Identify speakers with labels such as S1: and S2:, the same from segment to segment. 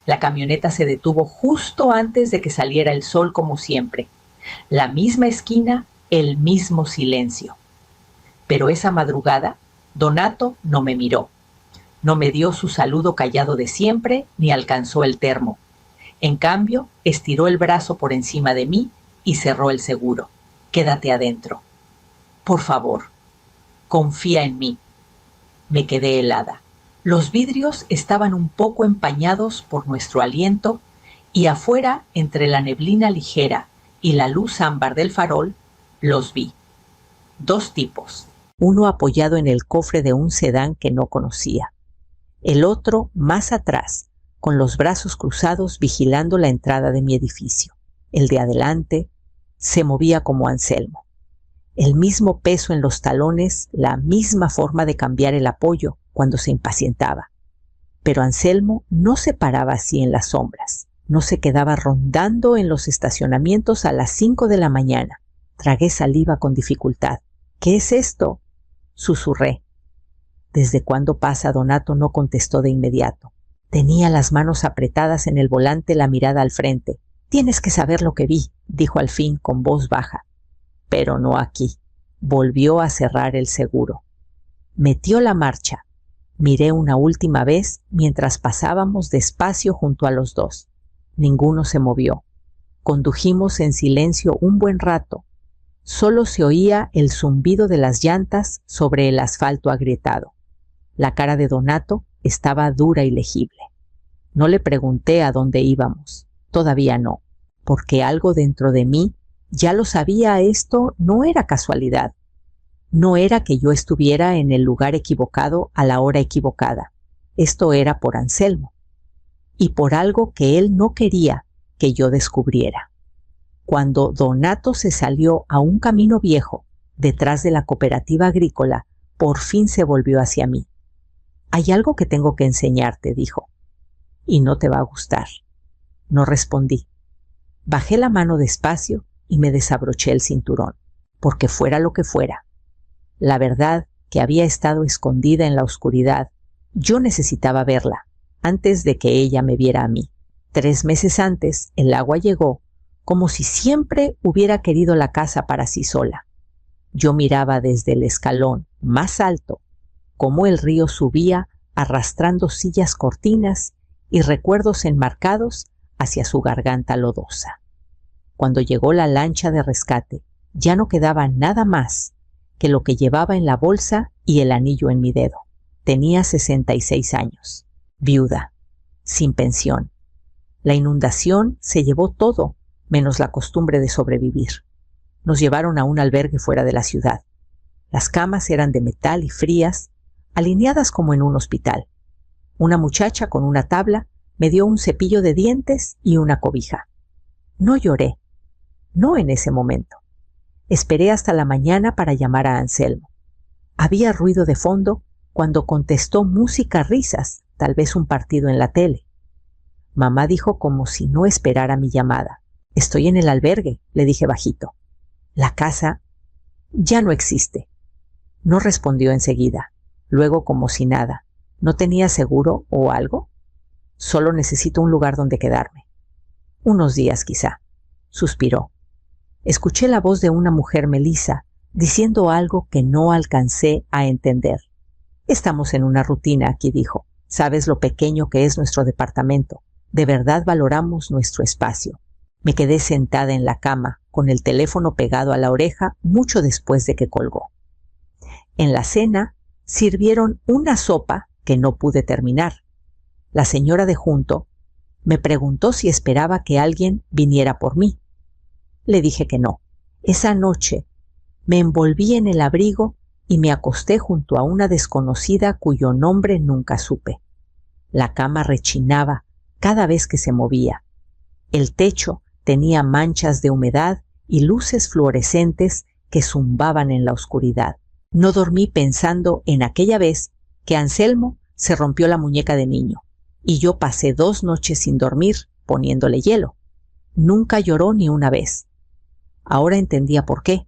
S1: La camioneta se detuvo justo antes de que saliera el sol como siempre. La misma esquina, el mismo silencio. Pero esa madrugada, Donato no me miró. No me dio su saludo callado de siempre, ni alcanzó el termo. En cambio, estiró el brazo por encima de mí y cerró el seguro. Quédate adentro. Por favor, confía en mí. Me quedé helada. Los vidrios estaban un poco empañados por nuestro aliento y afuera, entre la neblina ligera y la luz ámbar del farol, los vi. 2 tipos. Uno apoyado en el cofre de un sedán que no conocía. El otro más atrás, con los brazos cruzados vigilando la entrada de mi edificio. El de adelante se movía como Anselmo. El mismo peso en los talones, la misma forma de cambiar el apoyo cuando se impacientaba. Pero Anselmo no se paraba así en las sombras. No se quedaba rondando en los estacionamientos a las 5 de la mañana. Tragué saliva con dificultad. ¿Qué es esto?, susurré. ¿Desde cuándo pasa? Donato no contestó de inmediato. Tenía las manos apretadas en el volante, la mirada al frente. Tienes que saber lo que vi, dijo al fin con voz baja. Pero no aquí. Volvió a cerrar el seguro. Metió la marcha. Miré una última vez mientras pasábamos despacio junto a los dos. Ninguno se movió. Condujimos en silencio un buen rato. Solo se oía el zumbido de las llantas sobre el asfalto agrietado. La cara de Donato estaba dura y legible. No le pregunté a dónde íbamos. Todavía no, porque algo dentro de mí ya lo sabía. Esto no era casualidad. No era que yo estuviera en el lugar equivocado a la hora equivocada. Esto era por Anselmo. Y por algo que él no quería que yo descubriera. Cuando Donato se salió a un camino viejo, detrás de la cooperativa agrícola, por fin se volvió hacia mí. «Hay algo que tengo que enseñarte», dijo. «Y no te va a gustar». No respondí. Bajé la mano despacio y me desabroché el cinturón, porque fuera lo que fuera. La verdad que había estado escondida en la oscuridad, yo necesitaba verla antes de que ella me viera a mí. 3 meses antes, el agua llegó como si siempre hubiera querido la casa para sí sola. Yo miraba desde el escalón más alto cómo el río subía arrastrando sillas cortinas y recuerdos enmarcados hacia su garganta lodosa. Cuando llegó la lancha de rescate, ya no quedaba nada más que lo que llevaba en la bolsa y el anillo en mi dedo. Tenía 66 años, viuda, sin pensión. La inundación se llevó todo, menos la costumbre de sobrevivir. Nos llevaron a un albergue fuera de la ciudad. Las camas eran de metal y frías, alineadas como en un hospital. Una muchacha con una tabla me dio un cepillo de dientes y una cobija. No lloré, no en ese momento. Esperé hasta la mañana para llamar a Anselmo. Había ruido de fondo cuando contestó música, risas, tal vez un partido en la tele. Mamá dijo como si no esperara mi llamada. «Estoy en el albergue», le dije bajito. «La casa ya no existe». No respondió enseguida. Luego, como si nada. «¿No tenía seguro o algo?» «Solo necesito un lugar donde quedarme». «Unos días, quizá». Suspiró. Escuché la voz de una mujer melisa diciendo algo que no alcancé a entender. «Estamos en una rutina aquí», dijo. «Sabes lo pequeño que es nuestro departamento. De verdad valoramos nuestro espacio». Me quedé sentada en la cama, con el teléfono pegado a la oreja, mucho después de que colgó. En la cena sirvieron una sopa que no pude terminar. La señora de junto me preguntó si esperaba que alguien viniera por mí. Le dije que no. Esa noche me envolví en el abrigo y me acosté junto a una desconocida cuyo nombre nunca supe. La cama rechinaba cada vez que se movía. El techo tenía manchas de humedad y luces fluorescentes que zumbaban en la oscuridad. No dormí pensando en aquella vez que Anselmo se rompió la muñeca de niño y yo pasé 2 noches sin dormir poniéndole hielo. Nunca lloró ni una vez. Ahora entendía por qué.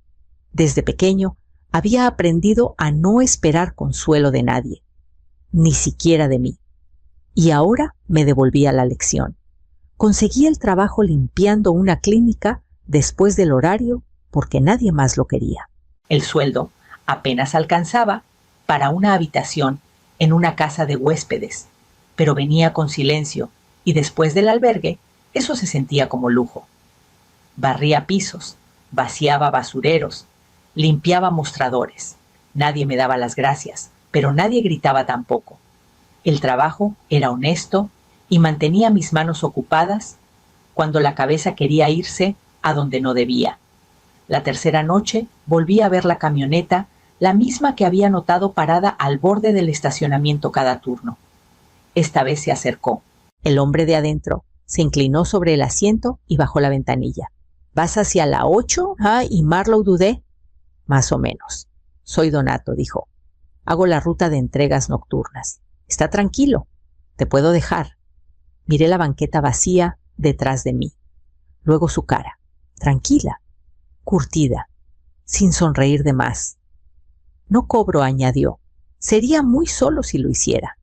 S1: Desde pequeño había aprendido a no esperar consuelo de nadie, ni siquiera de mí.
S2: y ahora me devolvía la lección. Conseguí el trabajo limpiando una clínica después del horario porque nadie más lo quería.
S1: El sueldo apenas alcanzaba para una habitación en una casa de huéspedes, pero venía con silencio y después del albergue eso se sentía como lujo. Barría pisos, vaciaba basureros, limpiaba mostradores. Nadie me daba las gracias, pero nadie gritaba tampoco. El trabajo era honesto y mantenía mis manos ocupadas cuando la cabeza quería irse a donde no debía. La tercera noche volví a ver la camioneta, la misma que había notado parada al borde del estacionamiento cada turno. Esta vez se acercó.
S2: El hombre de adentro se inclinó sobre el asiento y bajó la ventanilla. ¿Vas hacia la 8? ¿Y Marlow Dudé? Más o menos. Soy Donato, dijo. Hago la ruta de entregas nocturnas. Está tranquilo. Te puedo dejar. Miré la banqueta vacía detrás de mí. Luego su cara. Tranquila. Curtida. Sin sonreír de más. No cobro, añadió. Sería muy solo si lo hiciera.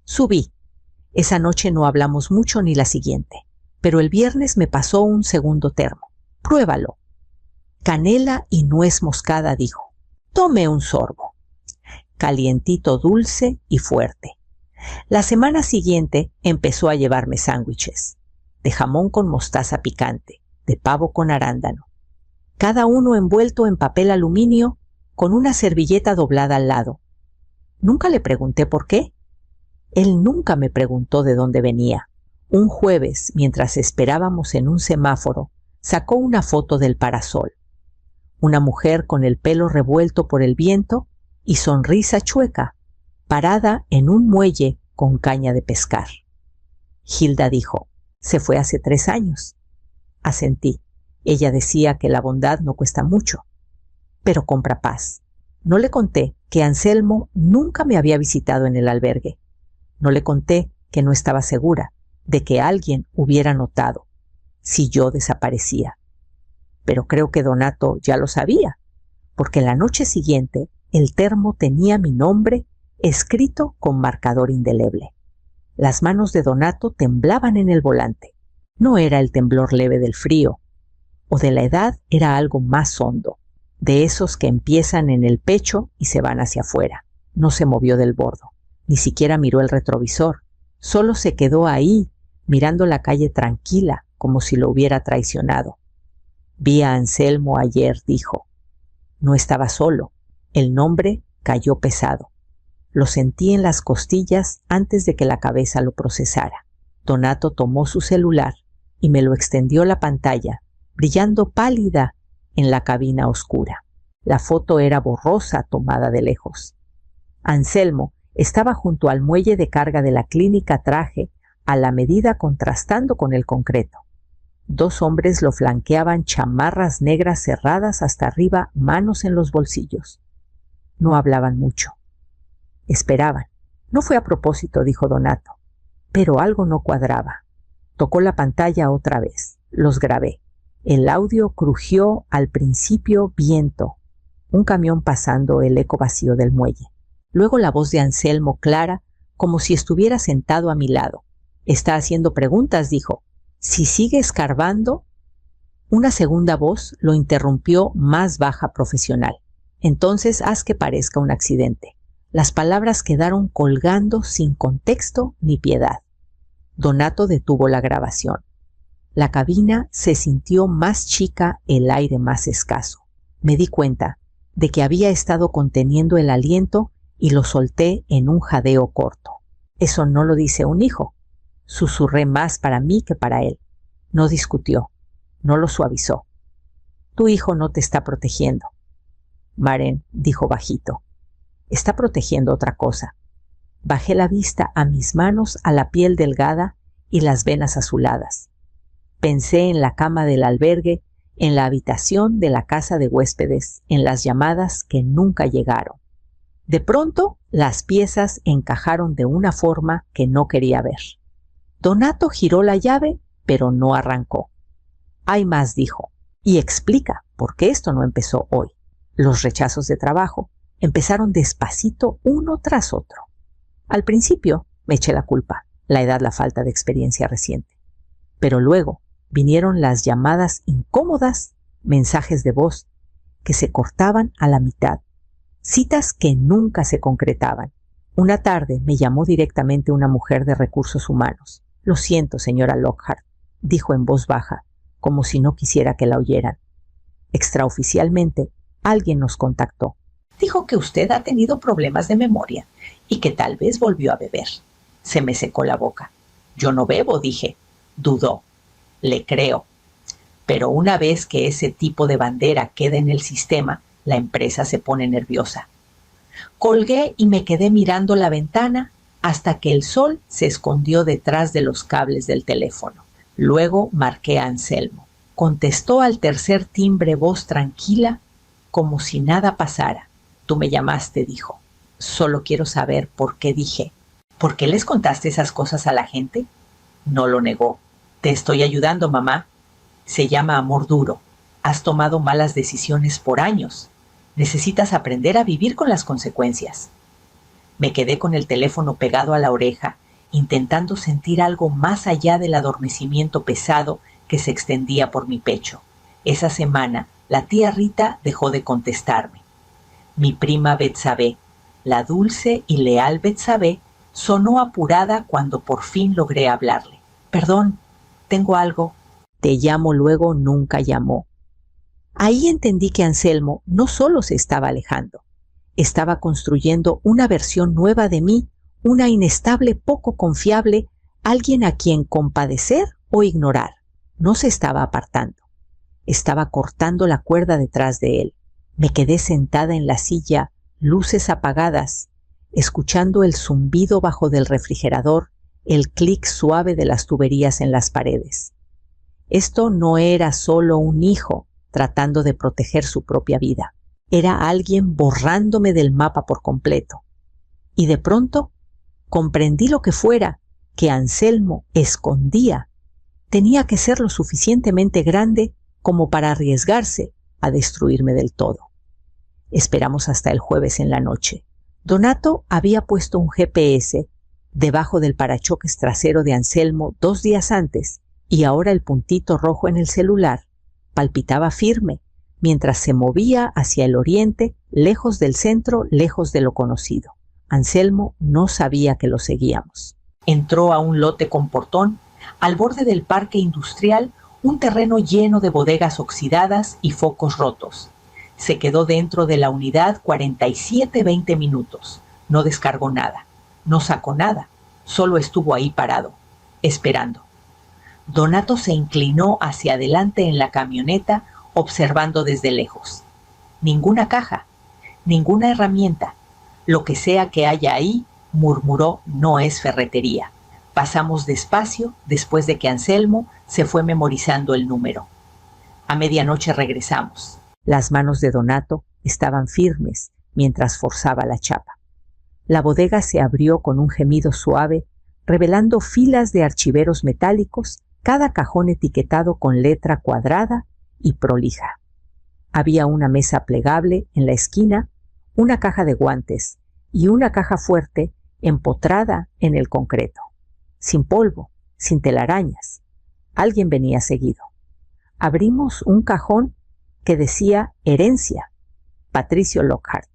S2: Subí. Esa noche no hablamos mucho ni la siguiente, pero el viernes me pasó un segundo termo. Pruébalo. Canela y nuez moscada, dijo. Tome un sorbo. Calientito, dulce y fuerte. La semana siguiente empezó a llevarme sándwiches, de jamón con mostaza picante, de pavo con arándano, cada uno envuelto en papel aluminio con una servilleta doblada al lado. Nunca le pregunté por qué. Él nunca me preguntó de dónde venía. Un jueves, mientras esperábamos en un semáforo, sacó una foto del parasol. Una mujer con el pelo revuelto por el viento y sonrisa chueca, parada en un muelle con caña de pescar. Hilda dijo, se fue hace 3 años. Asentí. Ella decía que la bondad no cuesta mucho, pero compra paz. No le conté que Anselmo nunca me había visitado en el albergue. No le conté que no estaba segura de que alguien hubiera notado si yo desaparecía. Pero creo que Donato ya lo sabía, porque la noche siguiente el termo tenía mi nombre escrito con marcador indeleble. Las manos de Donato temblaban en el volante. No era el temblor leve del frío, o de la edad, era algo más hondo, de esos que empiezan en el pecho y se van hacia afuera. No se movió del bordo, ni siquiera miró el retrovisor, solo se quedó ahí, mirando la calle tranquila, como si lo hubiera traicionado. Vi a Anselmo ayer, dijo. No estaba solo, el nombre cayó pesado. Lo sentí en las costillas antes de que la cabeza lo procesara. Donato tomó su celular y me lo extendió la pantalla, brillando pálida en la cabina oscura. La foto era borrosa, tomada de lejos. Anselmo estaba junto al muelle de carga de la clínica Traje, a la medida contrastando con el concreto. 2 hombres lo flanqueaban, chamarras negras cerradas hasta arriba, manos en los bolsillos. No hablaban mucho. Esperaban. No fue a propósito, dijo Donato, pero algo no cuadraba. Tocó la pantalla otra vez. Los grabé. El audio crujió al principio viento, un camión pasando, el eco vacío del muelle. Luego la voz de Anselmo clara, como si estuviera sentado a mi lado. Está haciendo preguntas, dijo. Si sigue escarbando. Una segunda voz lo interrumpió, más baja, profesional. Entonces haz que parezca un accidente. Las palabras quedaron colgando sin contexto ni piedad. Donato detuvo la grabación. La cabina se sintió más chica, el aire más escaso. Me di cuenta de que había estado conteniendo el aliento y lo solté en un jadeo corto. Eso no lo dice un hijo. Susurré más para mí que para él. No discutió, no lo suavizó. Tu hijo no te está protegiendo. Maren dijo bajito. Está protegiendo otra cosa. Bajé la vista a mis manos, a la piel delgada y las venas azuladas. Pensé en la cama del albergue, en la habitación de la casa de huéspedes, en las llamadas que nunca llegaron. De pronto, las piezas encajaron de una forma que no quería ver. Donato giró la llave, pero no arrancó. Hay más, dijo, y explica por qué esto no empezó hoy. Los rechazos de trabajo empezaron despacito uno tras otro. Al principio me eché la culpa. la edad, la falta de experiencia reciente. Pero luego vinieron las llamadas incómodas, mensajes de voz que se cortaban a la mitad, citas que nunca se concretaban. Una tarde me llamó directamente una mujer de recursos humanos. «Lo siento, señora Lockhart», dijo en voz baja, como si no quisiera que la oyeran. «Extraoficialmente, alguien nos contactó.
S1: Dijo que usted ha tenido problemas de memoria y que tal vez volvió a beber». Se me secó la boca. «Yo no bebo», dije. Dudó. «Le creo. Pero una vez que ese tipo de bandera queda en el sistema, la empresa se pone nerviosa». Colgué y me quedé mirando la ventana hasta que el sol se escondió detrás de los cables del teléfono. Luego marqué a Anselmo. Contestó al tercer timbre voz tranquila, como si nada pasara. «Tú me llamaste», dijo. «Solo quiero saber por qué», dije. «¿Por qué les contaste esas cosas a la gente?» No lo negó. «Te estoy ayudando, mamá. Se llama amor duro. Has tomado malas decisiones por años. Necesitas aprender a vivir con las consecuencias». Me quedé con el teléfono pegado a la oreja, intentando sentir algo más allá del adormecimiento pesado que se extendía por mi pecho. Esa semana, la tía Rita dejó de contestarme. Mi prima Betsabé, la dulce y leal Betsabé, sonó apurada cuando por fin logré hablarle. «Perdón, tengo algo».
S2: «Te llamo luego» nunca llamó. Ahí entendí que Anselmo no solo se estaba alejando, estaba construyendo una versión nueva de mí, una inestable, poco confiable, alguien a quien compadecer o ignorar. No se estaba apartando. Estaba cortando la cuerda detrás de él. Me quedé sentada en la silla, luces apagadas, escuchando el zumbido bajo del refrigerador, el clic suave de las tuberías en las paredes. Esto no era solo un hijo tratando de proteger su propia vida. Era alguien borrándome del mapa por completo. Y de pronto comprendí lo que fuera que Anselmo escondía. Tenía que ser lo suficientemente grande como para arriesgarse a destruirme del todo. Esperamos hasta el jueves en la noche. Donato había puesto un GPS debajo del parachoques trasero de Anselmo 2 días antes, y ahora el puntito rojo en el celular palpitaba firme mientras se movía hacia el oriente, lejos del centro, lejos de lo conocido. Anselmo no sabía que lo seguíamos.
S1: Entró a un lote con portón, al borde del parque industrial, un terreno lleno de bodegas oxidadas y focos rotos. Se quedó dentro de la unidad 47-20 minutos. No descargó nada, no sacó nada, solo estuvo ahí parado, esperando. Donato se inclinó hacia adelante en la camioneta, observando desde lejos. Ninguna caja, ninguna herramienta. Lo que sea que haya ahí, murmuró, no es ferretería. Pasamos despacio después de que Anselmo se fue memorizando el número. A medianoche regresamos.
S2: Las manos de Donato estaban firmes mientras forzaba la chapa. La bodega se abrió con un gemido suave, revelando filas de archiveros metálicos, cada cajón etiquetado con letra cuadrada y prolija. Había una mesa plegable en la esquina, una caja de guantes y una caja fuerte empotrada en el concreto, sin polvo, sin telarañas. Alguien venía seguido. Abrimos un cajón que decía herencia, Patricio Lockhart.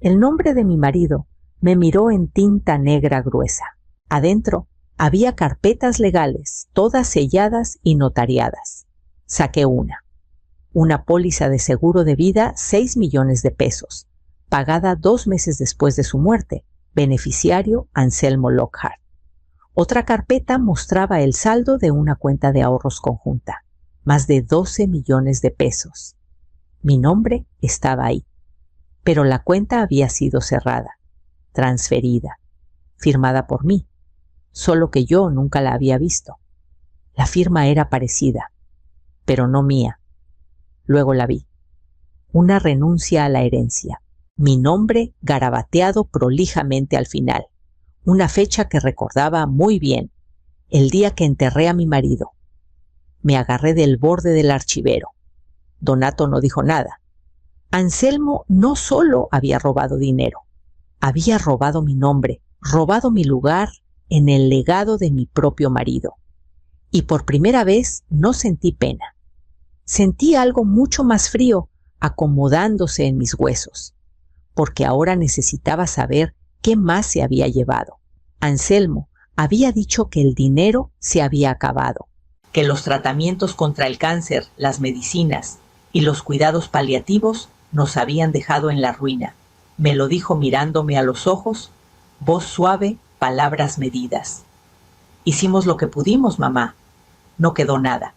S2: El nombre de mi marido me miró en tinta negra gruesa. Adentro había carpetas legales, todas selladas y notariadas. Saqué una póliza de seguro de vida, 6 millones de pesos, pagada 2 meses después de su muerte, beneficiario Anselmo Lockhart. Otra carpeta mostraba el saldo de una cuenta de ahorros conjunta, más de 12 millones de pesos. Mi nombre estaba ahí, pero la cuenta había sido cerrada, transferida, firmada por mí, solo que yo nunca la había visto. La firma era parecida, pero no mía. Luego la vi. Una renuncia a la herencia. Mi nombre garabateado prolijamente al final. Una fecha que recordaba muy bien, el día que enterré a mi marido. Me agarré del borde del archivero. Donato no dijo nada. Anselmo no solo había robado dinero, había robado mi nombre, robado mi lugar en el legado de mi propio marido. Y por primera vez no sentí pena. Sentí algo mucho más frío acomodándose en mis huesos, porque ahora necesitaba saber qué más se había llevado. Anselmo había dicho que el dinero se había acabado, que los tratamientos contra el cáncer, las medicinas y los cuidados paliativos nos habían dejado en la ruina. Me lo dijo mirándome a los ojos, voz suave, palabras medidas. Hicimos lo que pudimos, mamá. No quedó nada.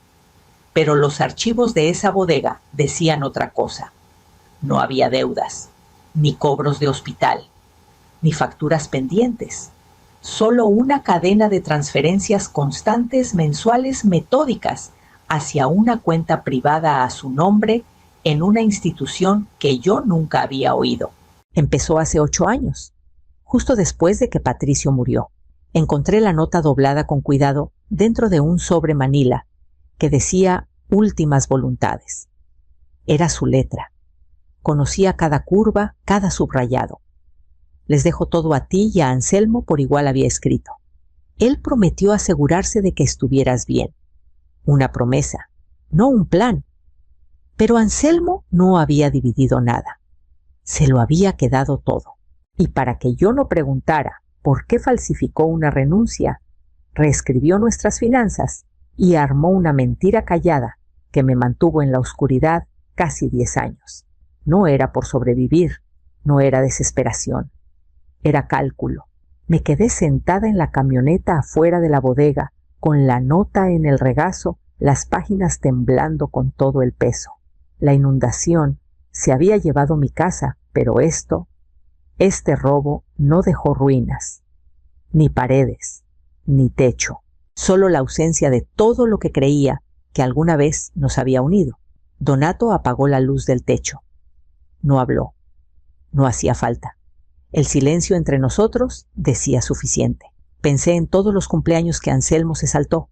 S2: Pero los archivos de esa bodega decían otra cosa. No había deudas, ni cobros de hospital, ni facturas pendientes. Solo una cadena de transferencias constantes mensuales metódicas hacia una cuenta privada a su nombre en una institución que yo nunca había oído. Empezó hace 8 años, justo después de que Patricio murió. Encontré la nota doblada con cuidado dentro de un sobre manila que decía últimas voluntades. Era su letra. Conocía cada curva, cada subrayado. Les dejo todo a ti y a Anselmo, por igual había escrito. Él prometió asegurarse de que estuvieras bien. Una promesa, no un plan. Pero Anselmo no había dividido nada. Se lo había quedado todo. Y para que yo no preguntara por qué falsificó una renuncia, reescribió nuestras finanzas y armó una mentira callada que me mantuvo en la oscuridad casi 10 años. No era por sobrevivir, no era desesperación. Era cálculo. Me quedé sentada en la camioneta afuera de la bodega, con la nota en el regazo, las páginas temblando con todo el peso. La inundación se había llevado mi casa, pero este robo no dejó ruinas, ni paredes, ni techo, solo la ausencia de todo lo que creía que alguna vez nos había unido. Donato apagó la luz del techo. No habló. No hacía falta. El silencio entre nosotros decía suficiente. Pensé en todos los cumpleaños que Anselmo se saltó,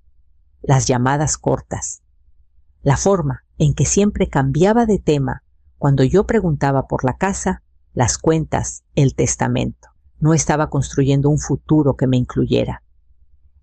S2: las llamadas cortas, la forma en que siempre cambiaba de tema cuando yo preguntaba por la casa, las cuentas, el testamento. No estaba construyendo un futuro que me incluyera.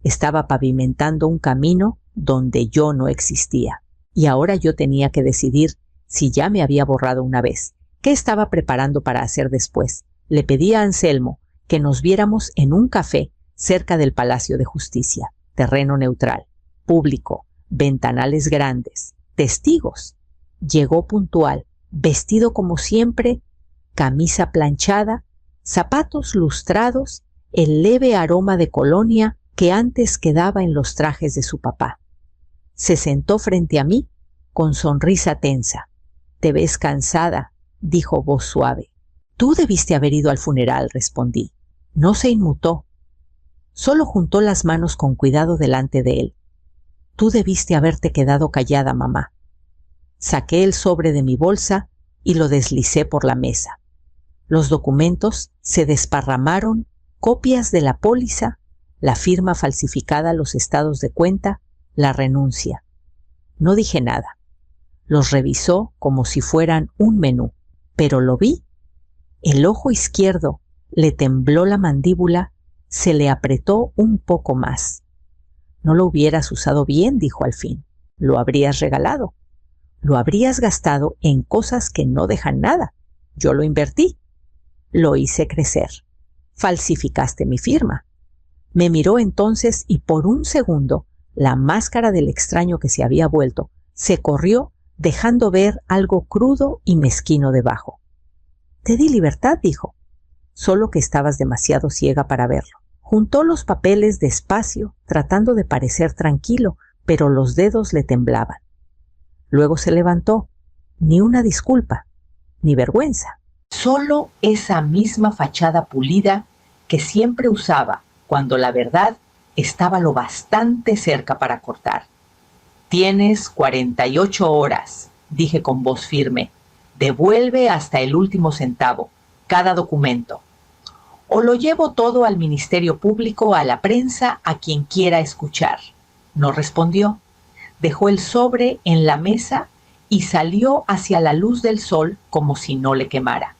S2: Estaba pavimentando un camino donde yo no existía. Y ahora yo tenía que decidir si ya me había borrado una vez. ¿Qué estaba preparando para hacer después? Le pedí a Anselmo que nos viéramos en un café cerca del Palacio de Justicia, terreno neutral, público, ventanales grandes, testigos. Llegó puntual, vestido como siempre, camisa planchada, zapatos lustrados, el leve aroma de colonia que antes quedaba en los trajes de su papá. Se sentó frente a mí con sonrisa tensa. «Te ves cansada», dijo voz suave. «Tú debiste haber ido al funeral», respondí. No se inmutó. Solo juntó las manos con cuidado delante de él. «Tú debiste haberte quedado callada, mamá». Saqué el sobre de mi bolsa y lo deslicé por la mesa. Los documentos se desparramaron, copias de la póliza, la firma falsificada, los estados de cuenta, la renuncia. No dije nada. Los revisó como si fueran un menú, pero lo vi. El ojo izquierdo le tembló la mandíbula, se le apretó un poco más. «No lo hubieras usado bien», dijo al fin. «Lo habrías regalado. Lo habrías gastado en cosas que no dejan nada. Yo lo invertí. Lo hice crecer. Falsificaste mi firma». Me miró entonces y por un segundo la máscara del extraño que se había vuelto se corrió, dejando ver algo crudo y mezquino debajo. «Te di libertad», dijo, «solo que estabas demasiado ciega para verlo». Juntó los papeles despacio, tratando de parecer tranquilo, pero los dedos le temblaban. Luego se levantó. Ni una disculpa, ni vergüenza. Solo esa misma fachada pulida que siempre usaba cuando la verdad estaba lo bastante cerca para cortar. «Tienes 48 horas», dije con voz firme. «Devuelve hasta el último centavo, cada documento. O lo llevo todo al Ministerio Público, a la prensa, a quien quiera escuchar». No respondió. Dejó el sobre en la mesa y salió hacia la luz del sol como si no le quemara.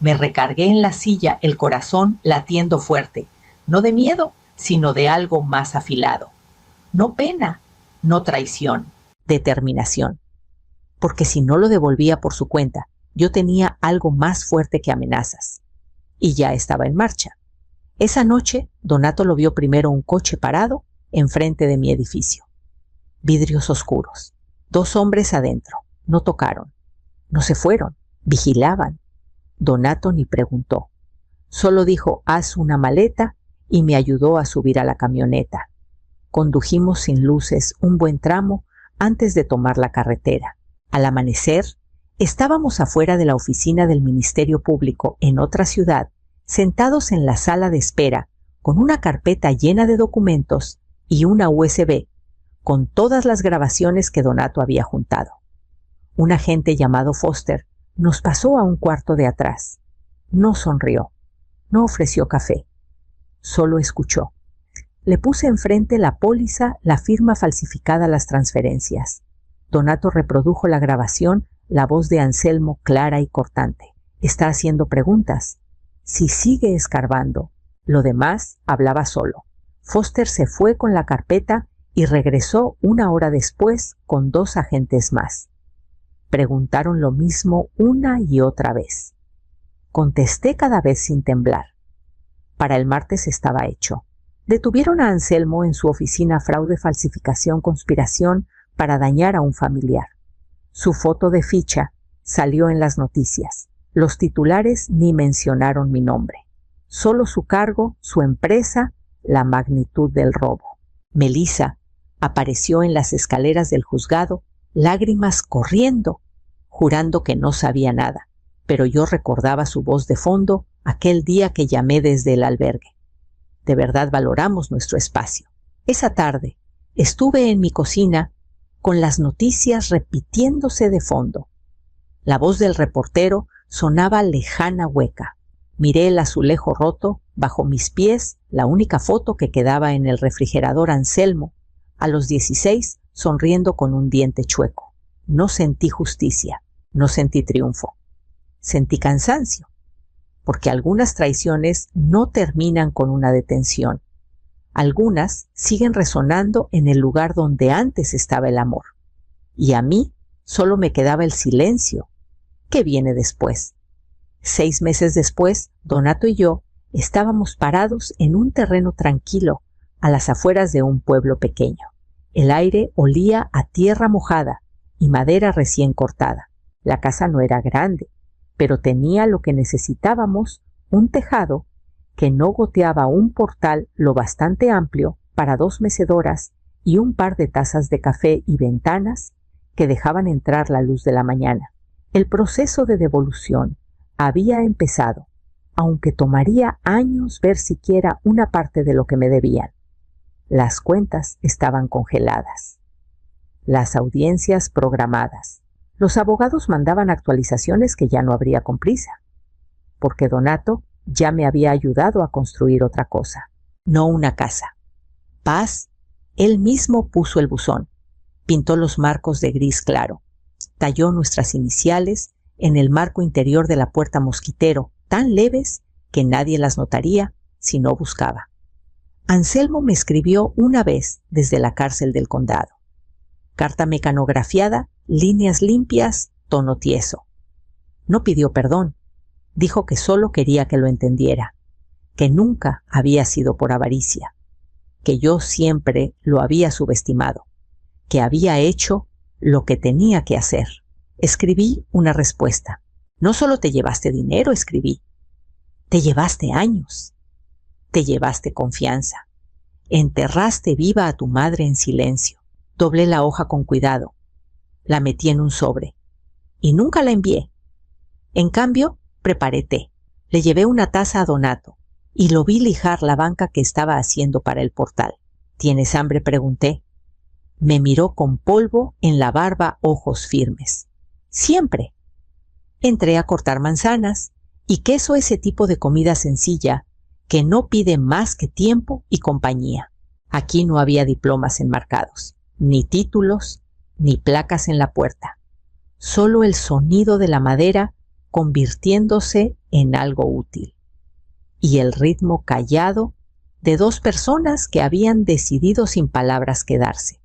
S2: Me recargué en la silla, el corazón latiendo fuerte, no de miedo,
S1: sino de algo más afilado. No pena, no traición.
S2: Determinación. Porque si no lo devolvía por su cuenta, yo tenía algo más fuerte que amenazas. Y ya estaba en marcha. Esa noche, Donato lo vio primero un coche parado enfrente de mi edificio. Vidrios oscuros. 2 hombres adentro. No tocaron. No se fueron. Vigilaban. Donato ni preguntó. Solo dijo, haz una maleta, y me ayudó a subir a la camioneta. Condujimos sin luces un buen tramo antes de tomar la carretera. Al amanecer, estábamos afuera de la oficina del Ministerio Público en otra ciudad, sentados en la sala de espera, con una carpeta llena de documentos y una USB, con todas las grabaciones que Donato había juntado. Un agente llamado Foster nos pasó a un cuarto de atrás. No sonrió, no ofreció café, solo escuchó. Le puse enfrente la póliza, la firma falsificada a las transferencias. Donato reprodujo la grabación, la voz de Anselmo clara y cortante. Está haciendo preguntas. Si sigue escarbando. Lo demás hablaba solo. Foster se fue con la carpeta y regresó 1 hora después con 2 agentes más. Preguntaron lo mismo una y otra vez. Contesté cada vez sin temblar. Para el martes estaba hecho. Detuvieron a Anselmo en su oficina fraude, falsificación, conspiración para dañar a un familiar. Su foto de ficha salió en las noticias. Los titulares ni mencionaron mi nombre. Solo su cargo, su empresa, la magnitud del robo. Melissa apareció en las escaleras del juzgado, lágrimas corriendo, jurando que no sabía nada, pero yo recordaba su voz de fondo aquel día que llamé desde el albergue. De verdad valoramos nuestro espacio. Esa tarde estuve en mi cocina con las noticias repitiéndose de fondo. La voz del reportero sonaba lejana, hueca. Miré el azulejo roto, bajo mis pies la única foto que quedaba en el refrigerador, Anselmo, a los 16, sonriendo con un diente chueco. No sentí justicia, no sentí triunfo. Sentí cansancio, porque algunas traiciones no terminan con una detención. Algunas siguen resonando en el lugar donde antes estaba el amor. Y a mí solo me quedaba el silencio. ¿Qué viene después? 6 meses después, Donato y yo estábamos parados en un terreno tranquilo, a las afueras de un pueblo pequeño. El aire olía a tierra mojada y madera recién cortada. La casa no era grande, pero tenía lo que necesitábamos, un tejado que no goteaba, un portal lo bastante amplio para 2 mecedoras y un par de tazas de café y ventanas que dejaban entrar la luz de la mañana. El proceso de devolución había empezado, aunque tomaría años ver siquiera una parte de lo que me debían. Las cuentas estaban congeladas, las audiencias programadas. Los abogados mandaban actualizaciones que ya no habría con prisa, porque Donato ya me había ayudado a construir otra cosa, no una casa. Paz, él mismo puso el buzón, pintó los marcos de gris claro, talló nuestras iniciales en el marco interior de la puerta mosquitero, tan leves que nadie las notaría si no buscaba. Anselmo me escribió una vez desde la cárcel del condado. Carta mecanografiada, líneas limpias, tono tieso. No pidió perdón. Dijo que solo quería que lo entendiera, que nunca había sido por avaricia, que yo siempre lo había subestimado, que había hecho lo que tenía que hacer. Escribí una respuesta. No solo te llevaste dinero, escribí. Te llevaste años. Te llevaste confianza. Enterraste viva a tu madre en silencio. Doblé la hoja con cuidado. La metí en un sobre. Y nunca la envié. En cambio, preparé té. Le llevé una taza a Donato y lo vi lijar la banca que estaba haciendo para el portal. ¿Tienes hambre?, pregunté. Me miró con polvo en la barba, ojos firmes. Siempre. Entré a cortar manzanas y queso, ese tipo de comida sencilla que no pide más que tiempo y compañía. Aquí no había diplomas enmarcados, ni títulos, ni placas en la puerta. Solo el sonido de la madera convirtiéndose en algo útil. Y el ritmo callado de dos personas que habían decidido sin palabras quedarse.